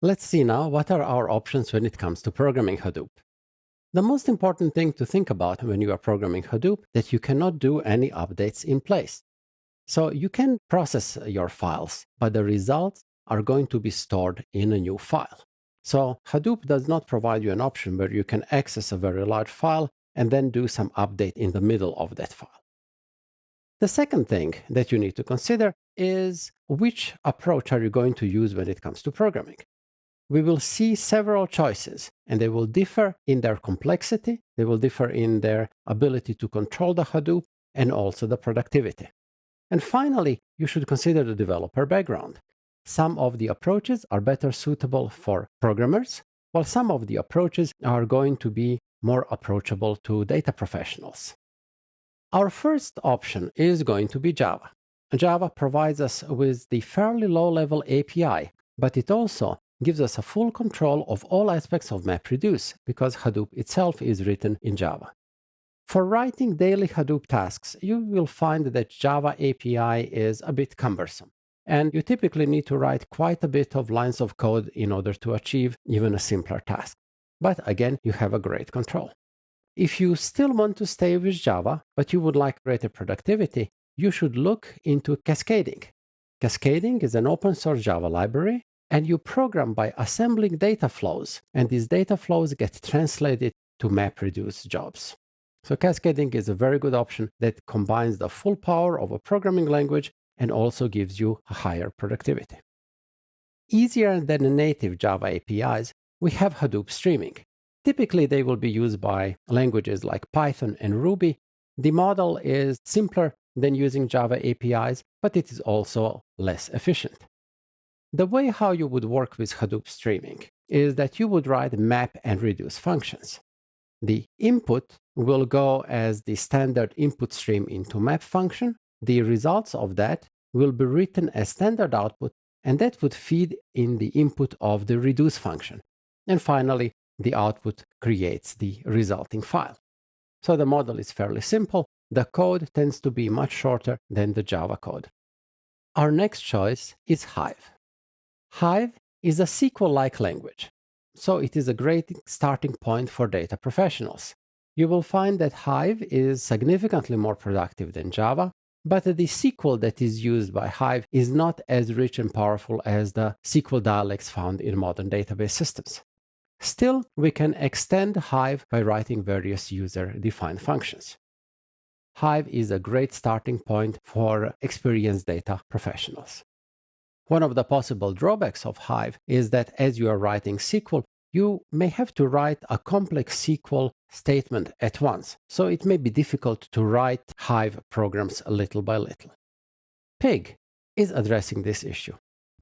Let's see now what are our options when it comes to programming Hadoop. The most important thing to think about when you are programming Hadoop is that you cannot do any updates in place. So you can process your files, but the results are going to be stored in a new file. So Hadoop does not provide you an option where you can access a very large file and then do some update in the middle of that file. The second thing that you need to consider is which approach are you going to use when it comes to programming. We will see several choices, and they will differ in their complexity, they will differ in their ability to control the Hadoop, and also the productivity. And finally, you should consider the developer background. Some of the approaches are better suitable for programmers, while some of the approaches are going to be more approachable to data professionals. Our first option is going to be Java. Java provides us with the fairly low-level API, but it also gives us a full control of all aspects of MapReduce because Hadoop itself is written in Java. For writing daily Hadoop tasks, you will find that Java API is a bit cumbersome, and you typically need to write quite a bit of lines of code in order to achieve even a simpler task. But again, you have a great control. If you still want to stay with Java, but you would like greater productivity, you should look into cascading. Cascading is an open source Java library, and you program by assembling data flows, and these data flows get translated to MapReduce jobs. So cascading is a very good option that combines the full power of a programming language and also gives you a higher productivity. Easier than native Java APIs, we have Hadoop Streaming. Typically, they will be used by languages like Python and Ruby. The model is simpler than using Java APIs, but it is also less efficient. The way how you would work with Hadoop Streaming is that you would write map and reduce functions. The input will go as the standard input stream into map function. The results of that will be written as standard output, and that would feed in the input of the reduce function. And finally, the output creates the resulting file. So the model is fairly simple. The code tends to be much shorter than the Java code. Our next choice is Hive. Hive is a SQL-like language, so it is a great starting point for data professionals. You will find that Hive is significantly more productive than Java, but the SQL that is used by Hive is not as rich and powerful as the SQL dialects found in modern database systems. Still, we can extend Hive by writing various user-defined functions. Hive is a great starting point for experienced data professionals. One of the possible drawbacks of Hive is that as you are writing SQL, you may have to write a complex SQL statement at once, so it may be difficult to write Hive programs little by little. Pig is addressing this issue.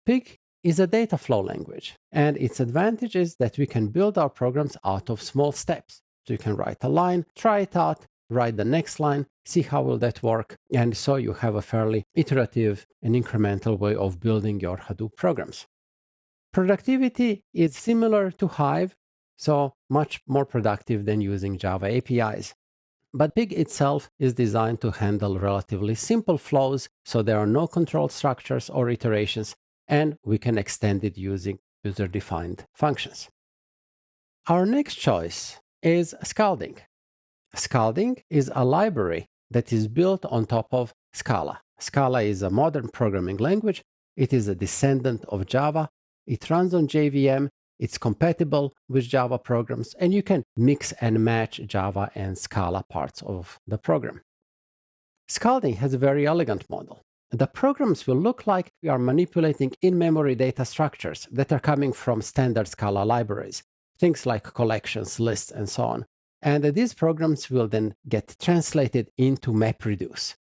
Pig is a data flow language, and its advantage is that we can build our programs out of small steps. So you can write a line, try it out, write the next line, see how will that work, and so you have a fairly iterative and incremental way of building your Hadoop programs. Productivity is similar to Hive, so much more productive than using Java APIs. But Pig itself is designed to handle relatively simple flows, so there are no control structures or iterations, and we can extend it using user-defined functions. Our next choice is Scalding. Scalding is a library that is built on top of Scala. Scala is a modern programming language. It is a descendant of Java. It runs on JVM. It's compatible with Java programs, and you can mix and match Java and Scala parts of the program. Scalding has a very elegant model. The programs will look like we are manipulating in-memory data structures that are coming from standard Scala libraries, things like collections, lists, and so on. And these programs will then get translated into MapReduce.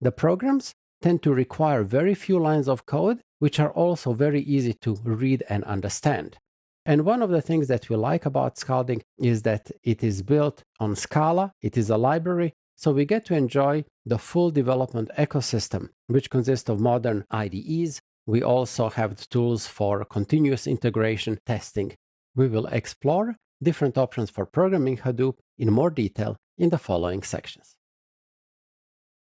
The programs tend to require very few lines of code, which are also very easy to read and understand. And one of the things that we like about Scalding is that it is built on Scala, it is a library, so we get to enjoy the full development ecosystem, which consists of modern IDEs. We also have the tools for continuous integration testing. We will explore different options for programming Hadoop in more detail in the following sections.